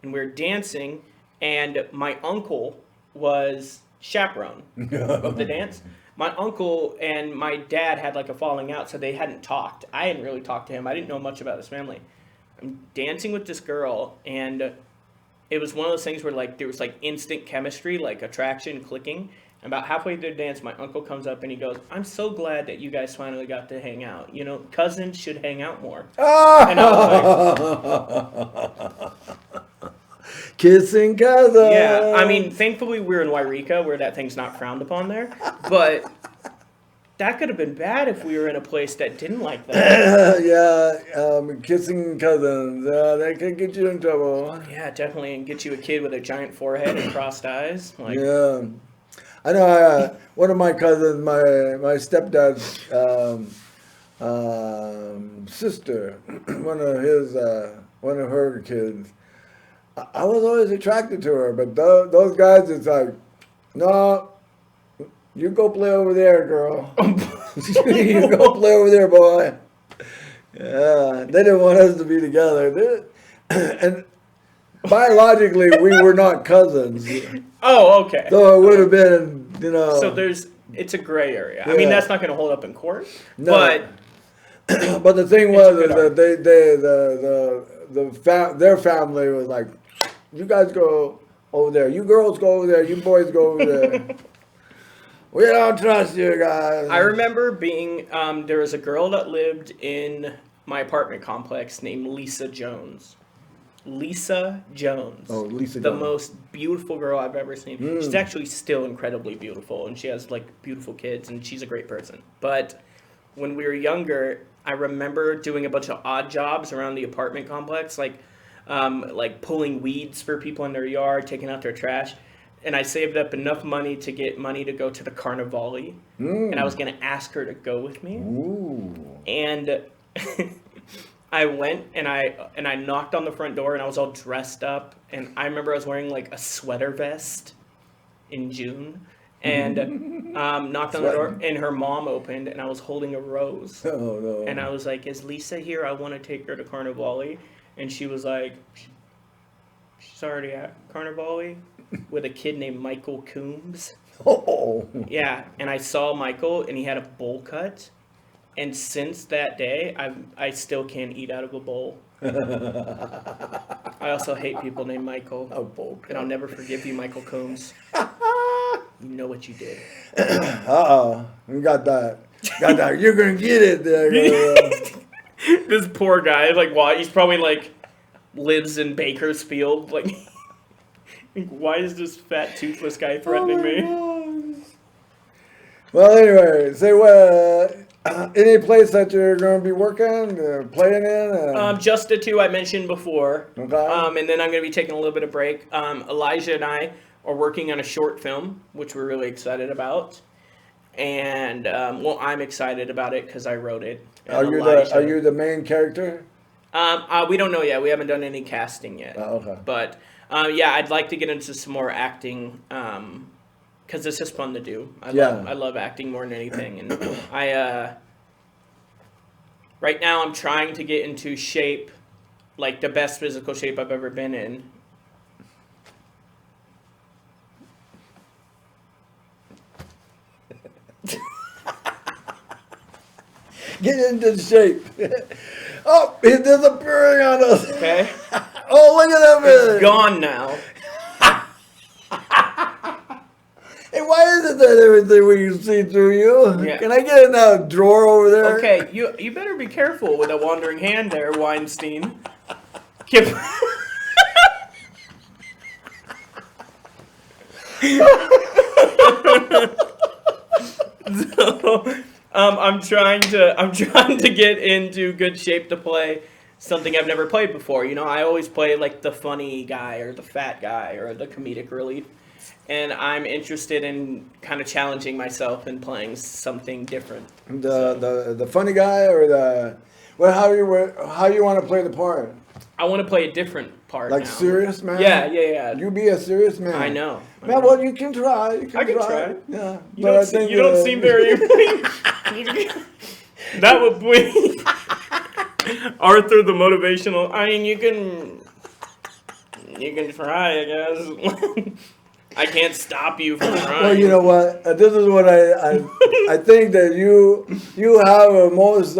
Speaker 5: And we were dancing, and my uncle was chaperone of the dance. My uncle and my dad had like a falling out, so they hadn't talked. I hadn't really talked to him. I didn't know much about his family. I'm dancing with this girl, and it was one of those things where like there was like instant chemistry, like attraction, clicking. And about halfway through the dance, my uncle comes up and he goes, "I'm so glad that you guys finally got to hang out. You know, cousins should hang out more." And I was like,
Speaker 1: kissing cousins.
Speaker 5: yeah, I mean, thankfully we're in Wairika where that thing's not frowned upon there. But that could have been bad if we were in a place that didn't like that.
Speaker 1: Kissing cousins. That could get you in trouble.
Speaker 5: Yeah, definitely, and get you a kid with a giant forehead and crossed eyes. Like,
Speaker 1: Yeah. I know one of my cousins, my stepdad's sister, one of her kids. I was always attracted to her, but those guys, it's like, no, you go play over there, girl. You go play over there, boy. Yeah, they didn't want us to be together. And biologically, we were not cousins.
Speaker 5: oh, okay.
Speaker 1: So it would have been,
Speaker 5: So it's a gray area. I mean,
Speaker 1: Yeah.
Speaker 5: that's not going to hold up in court.
Speaker 1: No.
Speaker 5: But
Speaker 1: But the thing was
Speaker 5: good
Speaker 1: is that their family was like, you guys go over there, you girls go over there, you boys go over there. We don't trust you guys.
Speaker 5: I remember being, there was a girl that lived in my apartment complex named Lisa Jones. Lisa Jones.
Speaker 1: Oh, Lisa
Speaker 5: The
Speaker 1: Jones.
Speaker 5: most beautiful girl I've ever seen.
Speaker 1: Mm.
Speaker 5: She's actually still incredibly beautiful, and she has like beautiful kids, and she's a great person. But when we were younger, I remember doing a bunch of odd jobs around the apartment complex, like pulling weeds for people in their yard, taking out their trash. And I saved up enough money to get money to go to the Carnivale, and I was going to ask her to go with me.
Speaker 1: Ooh.
Speaker 5: And I went and I knocked on the front door, and I was all dressed up. And I remember I was wearing like a sweater vest in June, and knocked on the door, and her mom opened, and I was holding a rose.
Speaker 1: Oh, no.
Speaker 5: And I was like, "Is Lisa here? I want to take her to Carnivale." And she was like, "She's already at Carnivale with a kid named Michael Coombs."
Speaker 1: Oh.
Speaker 5: Yeah, and I saw Michael, and he had a bowl cut. And since that day, I still can't eat out of a bowl. I also hate people named Michael.
Speaker 1: A bowl cut.
Speaker 5: And I'll never forgive you, Michael Coombs. You know what you did.
Speaker 1: Uh-oh. You got that. Got that. You're going to get it there, girl.
Speaker 5: This poor guy, like, why? He's probably, like, lives in Bakersfield. Like, why is this fat, toothless guy threatening me?
Speaker 1: Well, anyway, say what? Any place that you're going to be working, playing in?
Speaker 5: Just the two I mentioned before.
Speaker 1: Okay.
Speaker 5: And then I'm going to be taking a little bit of break. Elijah and I are working on a short film, which we're really excited about. And, I'm excited about it because I wrote it.
Speaker 1: Are you the main character?
Speaker 5: We don't know yet. We haven't done any casting yet.
Speaker 1: Oh, okay.
Speaker 5: But, I'd like to get into some more acting because this is fun to do. I love acting more than anything. And right now I'm trying to get into shape, like the best physical shape I've ever been in.
Speaker 1: Get into shape. Oh, he's disappearing on us.
Speaker 5: Okay?
Speaker 1: Oh, look at that man.
Speaker 5: It's gone now.
Speaker 1: Hey, why is it that everything we can see through you?
Speaker 5: Yeah.
Speaker 1: Can I get in that drawer over there?
Speaker 5: Okay, you better be careful with a wandering hand there, Weinstein. Kip. So, I'm trying to get into good shape to play something I've never played before. You know, I always play like the funny guy or the fat guy or the comedic relief. and I'm interested in kind of challenging myself and playing something different.
Speaker 3: The funny guy or the how you want to play the part?
Speaker 5: I want to play a different part
Speaker 3: Like
Speaker 5: now.
Speaker 3: serious man?
Speaker 5: Yeah.
Speaker 3: You be a serious man.
Speaker 5: I know.
Speaker 3: Man, well, you can try.
Speaker 5: I can try.
Speaker 3: Yeah.
Speaker 5: You don't seem very... That would be... Arthur, the motivational... I mean, you can try, I guess. I can't stop you from trying.
Speaker 3: Well, you know what? This is what I think that you have a most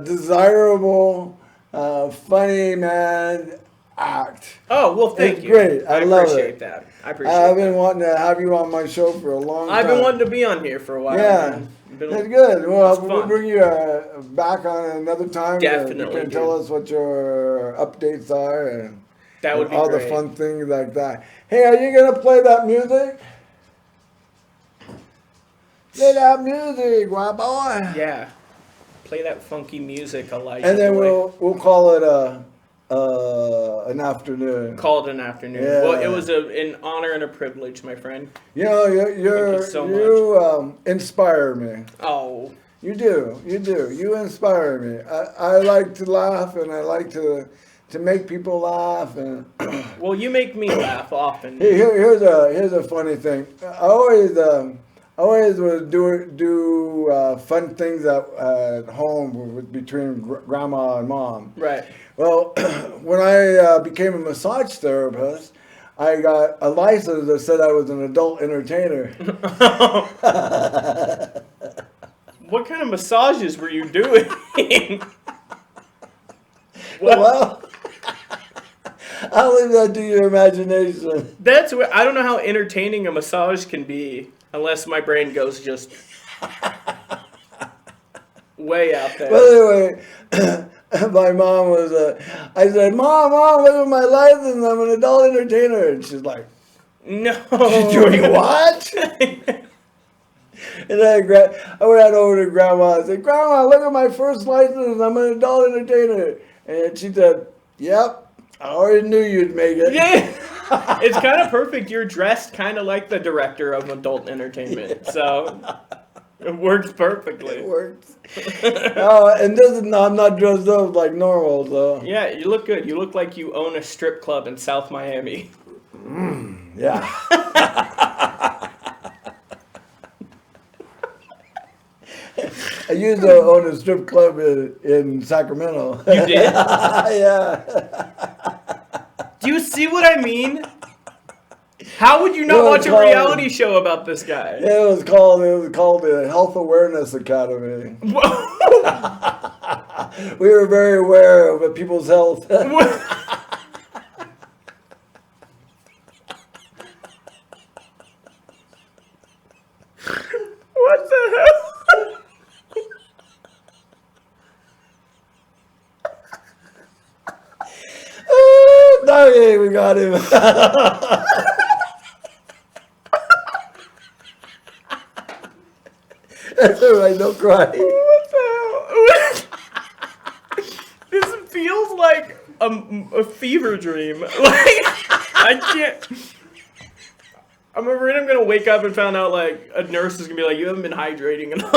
Speaker 3: desirable, funny man act.
Speaker 5: Oh, well, thank
Speaker 3: It's
Speaker 5: you.
Speaker 3: great. I love
Speaker 5: appreciate
Speaker 3: it.
Speaker 5: that. I appreciate
Speaker 3: I've
Speaker 5: that.
Speaker 3: been wanting to have you on my show for a long time.
Speaker 5: I've been wanting to be on here for a while.
Speaker 3: Yeah.
Speaker 5: Man.
Speaker 3: That's good. Well,
Speaker 5: It's
Speaker 3: we'll
Speaker 5: fun.
Speaker 3: bring you back on another time.
Speaker 5: Definitely,
Speaker 3: You can tell
Speaker 5: dude.
Speaker 3: us what your updates are and,
Speaker 5: That would be
Speaker 3: all
Speaker 5: great.
Speaker 3: the fun things like that. Hey, are you going to play that music? Play that music, my boy.
Speaker 5: Yeah. Play that funky music, Elijah.
Speaker 3: And then
Speaker 5: boy.
Speaker 3: we'll call it an afternoon.
Speaker 5: Call it an afternoon.
Speaker 3: Yeah.
Speaker 5: Well, it was an honor and a privilege, my friend.
Speaker 3: You know,
Speaker 5: Thank you so
Speaker 3: you inspire me.
Speaker 5: Oh.
Speaker 3: You do. You inspire me. I like to laugh, and I like to make people laugh. And
Speaker 5: Well, you make me laugh often.
Speaker 3: here's a funny thing. I always would do fun things at home between grandma and mom.
Speaker 5: Right.
Speaker 3: Well, when I became a massage therapist, I got a license that said I was an adult entertainer.
Speaker 5: What kind of massages were you doing?
Speaker 3: Well, I'll leave that to your imagination.
Speaker 5: That's where I don't know how entertaining a massage can be unless my brain goes just way out there.
Speaker 3: Well, anyway, my mom was, I said, Mom, look at my license. I'm an adult entertainer. And she's like,
Speaker 5: No.
Speaker 3: You're doing what? And I went over to Grandma and said, Grandma, look at my first license. I'm an adult entertainer. And she said, Yep, I already knew you'd make it.
Speaker 5: Yeah. It's kind of perfect. You're dressed kind of like the director of adult entertainment. So it works perfectly.
Speaker 3: It works. And I'm not dressed up like normal, so.
Speaker 5: Yeah, you look good. You look like you own a strip club in South Miami.
Speaker 3: Yeah. I used to own a strip club in Sacramento.
Speaker 5: You did?
Speaker 3: Yeah.
Speaker 5: Do you see what I mean? How would you not
Speaker 3: Well,
Speaker 5: watch a
Speaker 3: Colin-
Speaker 5: reality show about this guy?
Speaker 3: It was called the Health Awareness Academy. We were very aware of people's health.
Speaker 5: What the hell?
Speaker 3: Okay, we got him. That's all right, don't cry.
Speaker 5: What the hell? This feels like a fever dream. Like, I can't. I'm afraid I'm gonna wake up and find out like a nurse is gonna be like, you haven't been hydrating enough.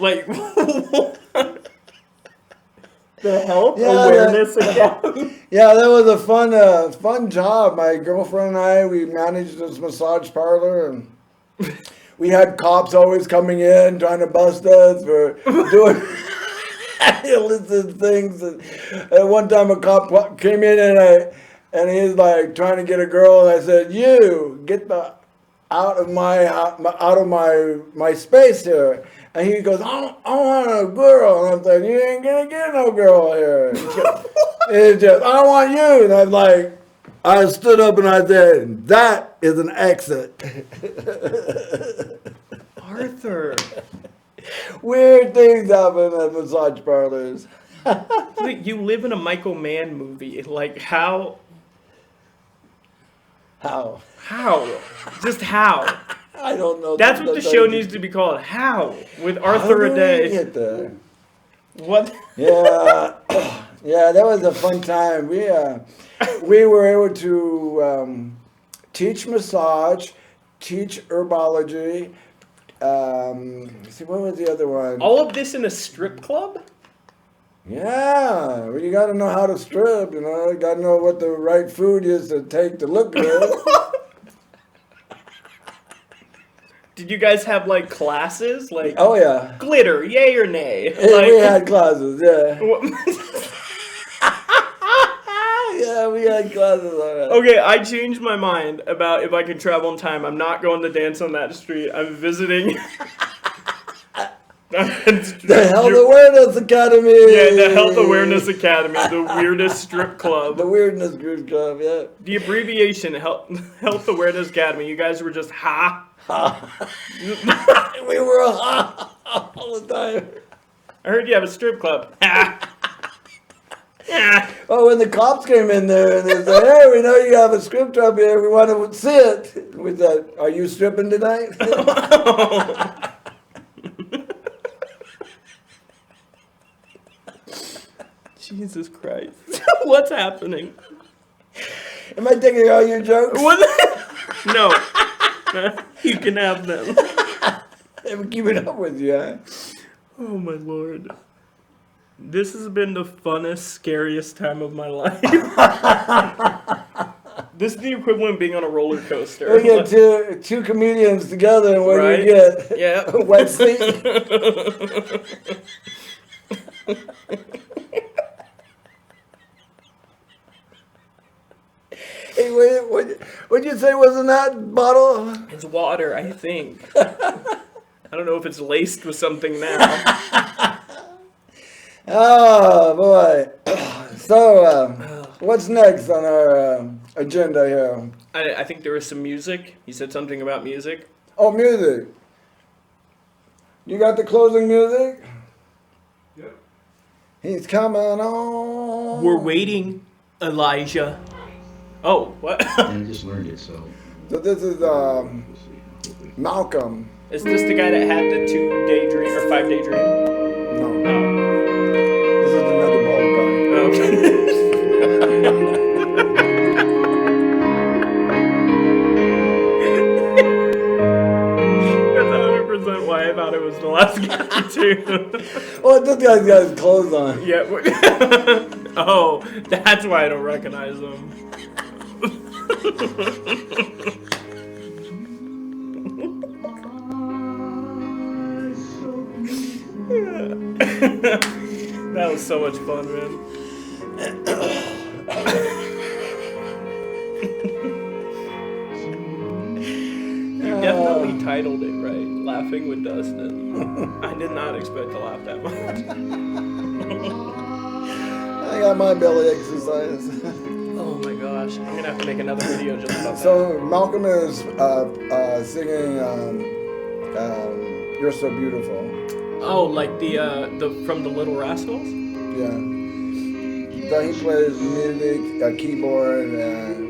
Speaker 5: Like, the health awareness again.
Speaker 3: Yeah, that was a fun job. My girlfriend and I, we managed this massage parlor, and we had cops always coming in trying to bust us for doing illicit things. And at one time, a cop came in and he's like trying to get a girl, and I said, "You get the out of my space here." And he goes, I want a girl. And I'm like, you ain't gonna get no girl here. It's just, I want you. And I'm like, I stood up and I said, that is an exit.
Speaker 5: Arthur.
Speaker 3: Weird things happen at massage parlors.
Speaker 5: You live in a Michael Mann movie. Like, how?
Speaker 3: How?
Speaker 5: How? Just how?
Speaker 3: I don't know.
Speaker 5: That's what the show needs to be called. How? With Arthur Aday.
Speaker 3: Get there.
Speaker 5: What?
Speaker 3: Yeah, yeah, that was a fun time. We were able to teach massage, teach herbology. See, what was the other one?
Speaker 5: All of this in a strip club?
Speaker 3: Yeah, well, you got to know how to strip. You know, you got to know what the right food is to take to look good.
Speaker 5: Did you guys have like classes? Like,
Speaker 3: Oh yeah,
Speaker 5: glitter, yay or nay?
Speaker 3: we had classes. Yeah, yeah, we had classes on that.
Speaker 5: Okay, I changed my mind about if I could travel in time. I'm not going to dance on that street. I'm visiting.
Speaker 3: The Health Awareness Academy.
Speaker 5: Yeah, the Health Awareness Academy, the weirdest strip club.
Speaker 3: The Weirdness Group Club, yeah.
Speaker 5: The abbreviation, Health Awareness Academy. You guys were just ha.
Speaker 3: We were all the time.
Speaker 5: I heard you have a strip club. Ha.
Speaker 3: Oh, when the cops came in there and they said, "Hey, we know you have a strip club here. We want to see it." We said, "Are you stripping tonight?"
Speaker 5: Jesus Christ. What's happening?
Speaker 3: Am I taking all your jokes?
Speaker 5: What? No. You can have them.
Speaker 3: I'm keeping up with you, huh?
Speaker 5: Oh my Lord. This has been the funnest, scariest time of my life. This is the equivalent of being on a roller coaster.
Speaker 3: We get two comedians together, and what do
Speaker 5: Right?
Speaker 3: you get?
Speaker 5: Yeah.
Speaker 3: A wet seat. Hey, what'd you say was in that bottle?
Speaker 5: It's water, I think. I don't know if it's laced with something now.
Speaker 3: Oh, boy. So, what's next on our agenda here?
Speaker 5: I think there was some music. He said something about music.
Speaker 3: Oh, music. You got the closing music?
Speaker 4: Yep.
Speaker 3: He's coming on.
Speaker 5: We're waiting, Elijah. Oh, what?
Speaker 6: I just learned it, so.
Speaker 3: So this is Malcolm.
Speaker 5: Is this the guy that had the 2-day dream or 5-day dream?
Speaker 3: No,
Speaker 5: Oh,
Speaker 3: this is another bald guy.
Speaker 5: okay. That's 100% why I thought it was the last guy too.
Speaker 3: Oh, this guy's got his clothes on.
Speaker 5: Yeah. Oh, that's why I don't recognize him. That was so much fun, man. You definitely titled it right, Laughing with Dustin. I did not expect to laugh that much.
Speaker 3: I got my belly exercise.
Speaker 5: Oh my gosh, I'm gonna have to make another video just about that.
Speaker 3: So Malcolm is singing "You're So Beautiful."
Speaker 5: Oh, like the from the Little Rascals?
Speaker 3: Yeah. So he plays music, keyboard, and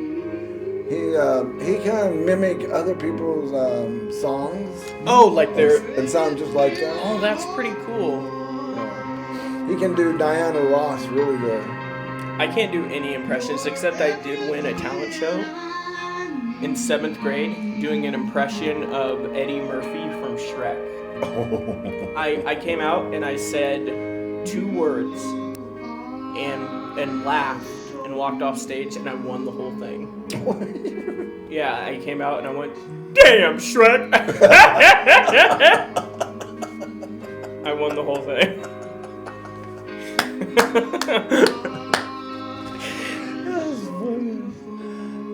Speaker 3: he can mimic other people's songs.
Speaker 5: Oh, like they're.
Speaker 3: and sound just like them.
Speaker 5: Oh, that's pretty cool.
Speaker 3: He can do Diana Ross really good.
Speaker 5: I can't do any impressions except I did win a talent show in 7th grade doing an impression of Eddie Murphy from Shrek. I came out and I said 2 words and laughed and walked off stage and I won the whole thing. Yeah, I came out and I went, "Damn, Shrek!" I won the whole thing.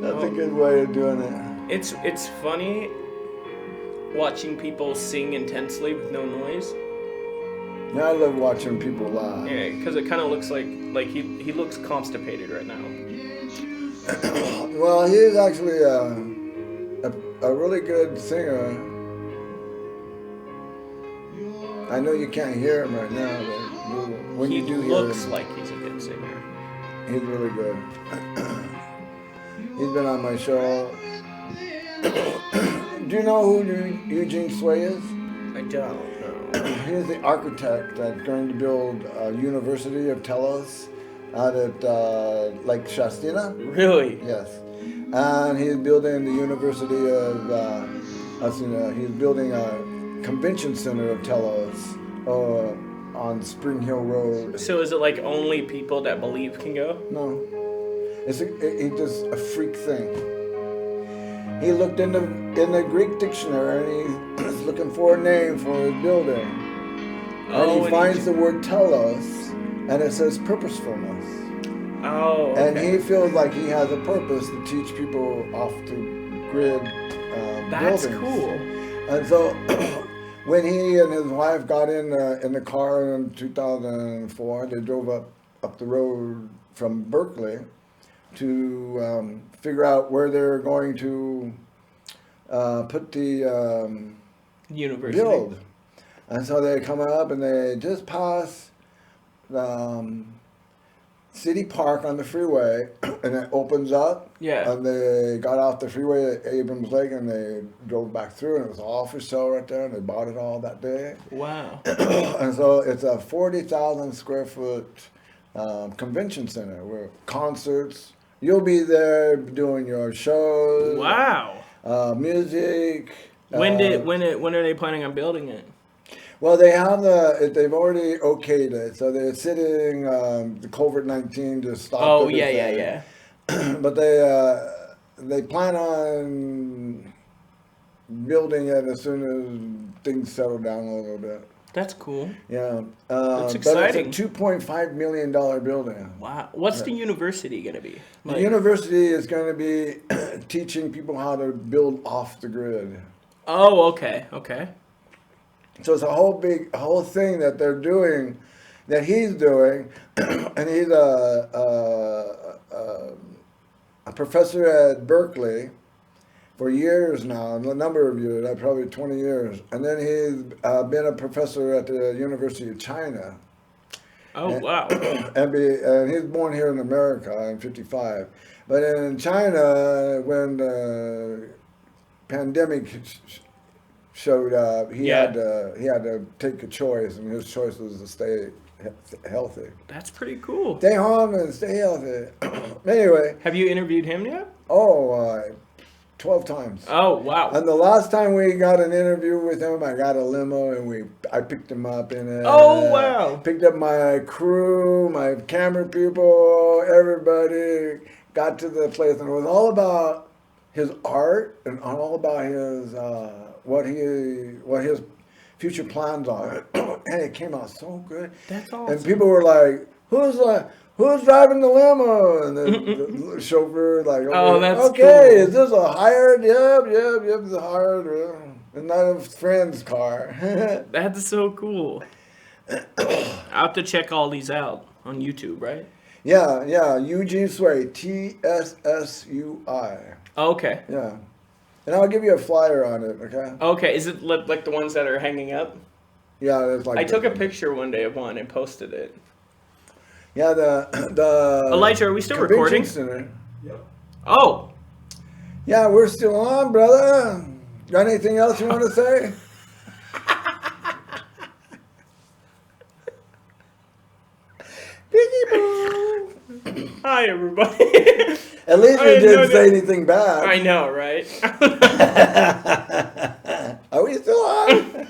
Speaker 3: That's a good way of doing it.
Speaker 5: It's funny watching people sing intensely with no noise.
Speaker 3: Yeah, I love watching people laugh.
Speaker 5: Yeah, because it kind of looks like he looks constipated right now.
Speaker 3: Well, he's actually a really good singer. I know you can't hear him right now, but when
Speaker 5: He
Speaker 3: you do hear
Speaker 5: looks
Speaker 3: him,
Speaker 5: like he's a good singer.
Speaker 3: he's really good. He's been on my show. Do you know who Eugene Sway is?
Speaker 5: I don't know.
Speaker 3: He's the architect that's going to build a University of Telos out at Lake Shastina.
Speaker 5: Really?
Speaker 3: Yes. and he's building the University of. He's building a convention center of Telos on Spring Hill Road.
Speaker 5: So is it like only people that believe can go?
Speaker 3: No, it's just a freak thing. He looked in the Greek dictionary and he's looking for a name for his building. And he finds the word telos, and it says purposefulness.
Speaker 5: Oh, okay.
Speaker 3: And he feels like he has a purpose to teach people off the grid
Speaker 5: That's
Speaker 3: buildings.
Speaker 5: cool.
Speaker 3: And so when he and his wife got in the car in 2004, they drove up the road from Berkeley to figure out where they're going to put the
Speaker 5: University.
Speaker 3: build. And so they come up and they just pass City Park on the freeway, and it opens up.
Speaker 5: Yeah.
Speaker 3: And they got off the freeway at Abrams Lake and they drove back through, and it was all for sale right there, and they bought it all that day.
Speaker 5: Wow.
Speaker 3: And so it's a 40,000 square foot convention center where concerts, you'll be there doing your shows.
Speaker 5: Wow.
Speaker 3: Music.
Speaker 5: When are they planning on building it?
Speaker 3: Well, they've already okayed it, so they're sitting the COVID-19 to stop.
Speaker 5: Oh,
Speaker 3: everything.
Speaker 5: yeah.
Speaker 3: But they plan on building it as soon as things settle down a little bit.
Speaker 5: That's cool.
Speaker 3: Yeah,
Speaker 5: That's exciting.
Speaker 3: But it's a $2.5 million building.
Speaker 5: Wow. What's the university going to be?
Speaker 3: The university is going to be teaching people how to build off the grid.
Speaker 5: Oh, okay.
Speaker 3: So it's a whole thing that they're doing, that he's doing, and he's a professor at Berkeley for years now, a number of years, probably 20 years, and then he's been a professor at the University of China.
Speaker 5: Oh, wow.
Speaker 3: And he's born here in America in '55, but in China, when the pandemic showed up, he had to take a choice, and his choice was to stay healthy.
Speaker 5: That's pretty cool.
Speaker 3: Stay home and stay healthy. Anyway.
Speaker 5: Have you interviewed him yet?
Speaker 3: 12 times.
Speaker 5: Oh, wow.
Speaker 3: And the last time we got an interview with him, I got a limo and I picked him up in it.
Speaker 5: Oh, wow.
Speaker 3: Picked up my crew, my camera people, everybody got to the place, and it was all about his art and all about his what his future plans are. And it came out so good.
Speaker 5: That's awesome.
Speaker 3: And people were like, who's driving the limo? And the chauffeur like,
Speaker 5: oh, that's
Speaker 3: okay,
Speaker 5: cool.
Speaker 3: Is this a hired? Yep, it's a hired. It's not a friend's car.
Speaker 5: That's so cool. I'll have to check all these out on YouTube, right?
Speaker 3: Yeah, Eugene Sway, TSSUI.
Speaker 5: Okay.
Speaker 3: Yeah. And I'll give you a flyer on it, okay?
Speaker 5: Okay, is it like the ones that are hanging up?
Speaker 3: Yeah, it's like.
Speaker 5: I took a picture one day of one and posted it.
Speaker 3: Yeah, the
Speaker 5: Elijah, are we still
Speaker 3: convention
Speaker 5: recording?
Speaker 3: Center.
Speaker 5: Oh.
Speaker 3: Yeah, we're still on, brother. Got anything else you want to say?
Speaker 5: Hi, everybody.
Speaker 3: At least we didn't say anything bad.
Speaker 5: I know, right?
Speaker 3: Are we still on?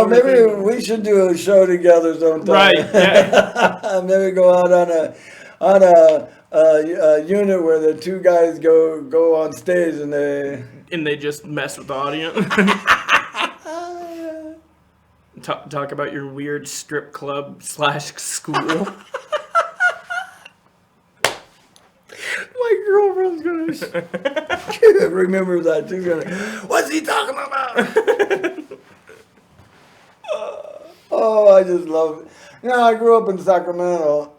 Speaker 3: Maybe we should do a show together sometime.
Speaker 5: Right. Yeah.
Speaker 3: Maybe go out on a unit where the two guys go on stage and
Speaker 5: they just mess with the audience. Talk about your weird strip club / school.
Speaker 3: My girlfriend's gonna remember that. She's gonna, what's he talking about? Oh, I just love it. I grew up in Sacramento,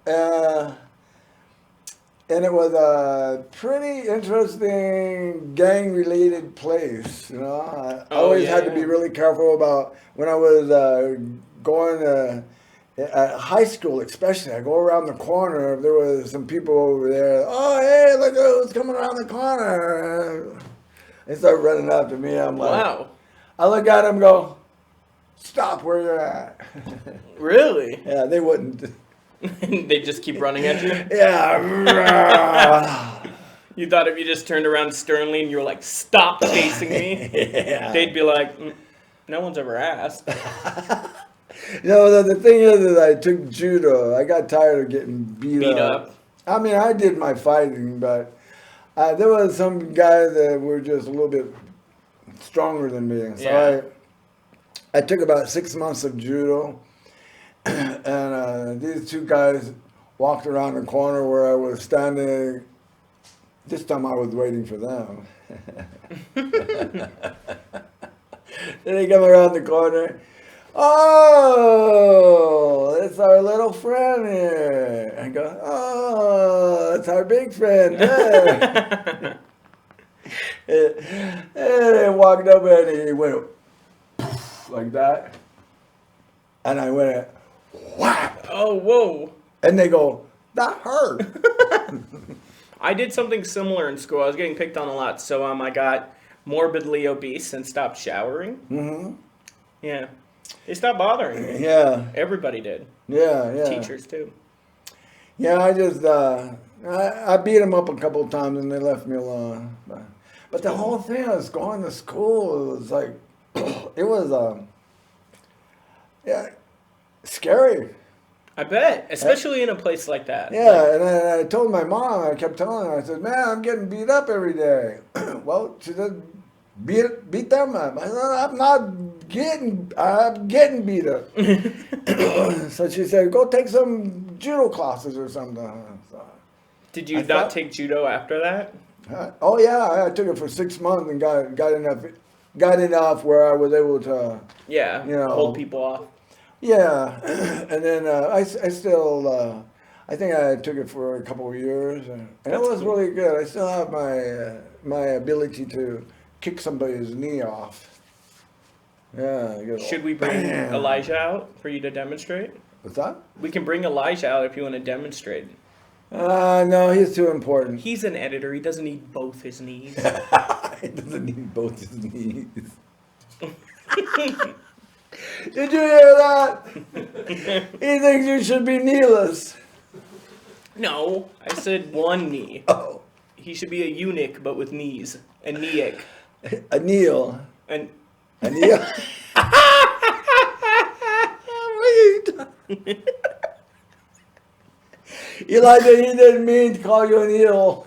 Speaker 3: and it was a pretty interesting gang-related place. I always had to be really careful about when I was going to at high school, especially. I go around the corner. If there was some people over there, oh hey, look who's coming around the corner! They start running after me. I'm like,
Speaker 5: wow.
Speaker 3: I look at them, and go, stop where you're at.
Speaker 5: Really?
Speaker 3: Yeah, they wouldn't.
Speaker 5: They just keep running at you?
Speaker 3: Yeah.
Speaker 5: You thought if you just turned around sternly and you were like, stop chasing me,
Speaker 3: Yeah.
Speaker 5: they'd be like, no one's ever asked.
Speaker 3: The thing is that I took judo. I got tired of getting beat up. I mean, I did my fighting, but there was some guys that were just a little bit stronger than me. So I took about 6 months of judo, and these two guys walked around the corner where I was standing. This time I was waiting for them. Then they come around the corner. Oh, it's our little friend here. I go, oh, it's our big friend. Hey. And they walked up and he went like that. And I went, whap.
Speaker 5: Oh, whoa.
Speaker 3: And they go, that hurt.
Speaker 5: I did something similar in school. I was getting picked on a lot, so I got morbidly obese and stopped showering.
Speaker 3: Mm-hmm.
Speaker 5: Yeah. They stopped bothering me.
Speaker 3: Yeah.
Speaker 5: Everybody did.
Speaker 3: Yeah.
Speaker 5: Teachers, too.
Speaker 3: Yeah, I just, I beat them up a couple of times and they left me alone. But the whole thing was going to school, it was like, it was, scary.
Speaker 5: I bet, especially in a place like that.
Speaker 3: Yeah, and I told my mom, I kept telling her, I said, man, I'm getting beat up every day. Well, she said, beat them up. I said, I'm getting beat up. So she said, go take some judo classes or something. So
Speaker 5: Did you not take judo after that?
Speaker 3: Oh yeah, I took it for 6 months and got enough where I was able to,
Speaker 5: hold people off.
Speaker 3: Yeah, and then I still, I think I took it for a couple of years, and it was cool. Really good. I still have my ability to kick somebody's knee off. Yeah.
Speaker 5: Should we bring Elijah out for you to demonstrate?
Speaker 3: What's that?
Speaker 5: We can bring Elijah out if you want to demonstrate.
Speaker 3: No, he's too important.
Speaker 5: He's an editor. He doesn't need both his knees.
Speaker 3: He doesn't need both his knees. Did you hear that? He thinks you should be kneeless.
Speaker 5: No, I said one knee.
Speaker 3: Oh.
Speaker 5: He should be a eunuch, but with knees. A kneeik.
Speaker 3: A kneel.
Speaker 5: A
Speaker 3: kneel? What are you talking? Elijah, he didn't mean to call you an eel.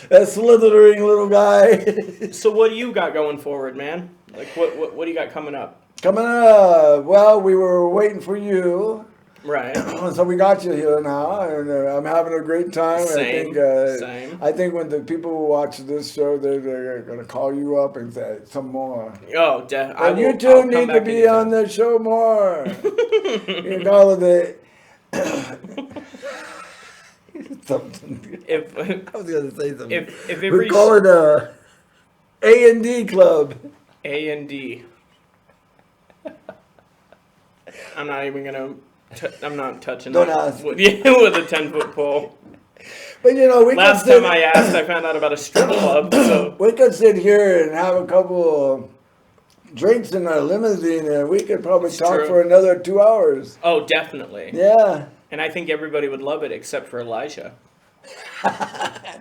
Speaker 3: That slithering little guy.
Speaker 5: So what do you got going forward, man? Like, what do you got coming up?
Speaker 3: Coming up, well, we were waiting for you.
Speaker 5: Right.
Speaker 3: So we got you here now, and I'm having a great time.
Speaker 5: Same.
Speaker 3: I think when the people who watch this show, they're going to call you up and say some more.
Speaker 5: Oh,
Speaker 3: you two need to be on the show more. You call it something. I was going to say something.
Speaker 5: If
Speaker 3: we call it a A&D club.
Speaker 5: A&D. I'm not even gonna. I'm not touching.
Speaker 3: Don't
Speaker 5: that
Speaker 3: ask.
Speaker 5: with a 10-foot pole.
Speaker 3: But we
Speaker 5: last time I asked, I found out about a strip club. So
Speaker 3: we could sit here and have a couple of drinks in our limousine, and we could probably talk for another 2 hours.
Speaker 5: Oh, definitely.
Speaker 3: Yeah.
Speaker 5: And I think everybody would love it except for Elijah.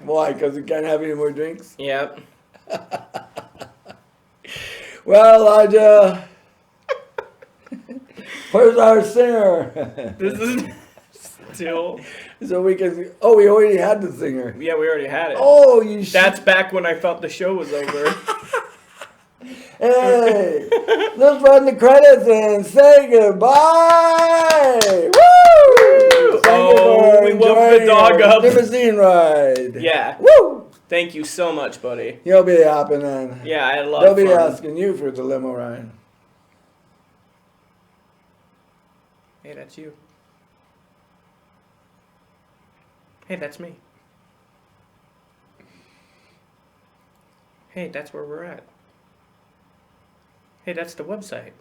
Speaker 3: Why? Because we can't have any more drinks?
Speaker 5: Yep.
Speaker 3: Well, Elijah, where's our singer?
Speaker 5: This is still.
Speaker 3: So we can. Oh, we already had the singer.
Speaker 5: Yeah, we already had it.
Speaker 3: Oh, you.
Speaker 5: That's back when I thought the show was over.
Speaker 3: Hey, let's run the credits and say goodbye. Woo!
Speaker 5: Oh, we woke the dog up.
Speaker 3: Limousine ride.
Speaker 5: Yeah.
Speaker 3: Woo!
Speaker 5: Thank you so much, buddy.
Speaker 3: You'll be happy then.
Speaker 5: Yeah, I love it.
Speaker 3: They'll be asking you for the limo ride.
Speaker 5: Hey, that's you. Hey, that's me. Hey, that's where we're at. Hey, that's the website.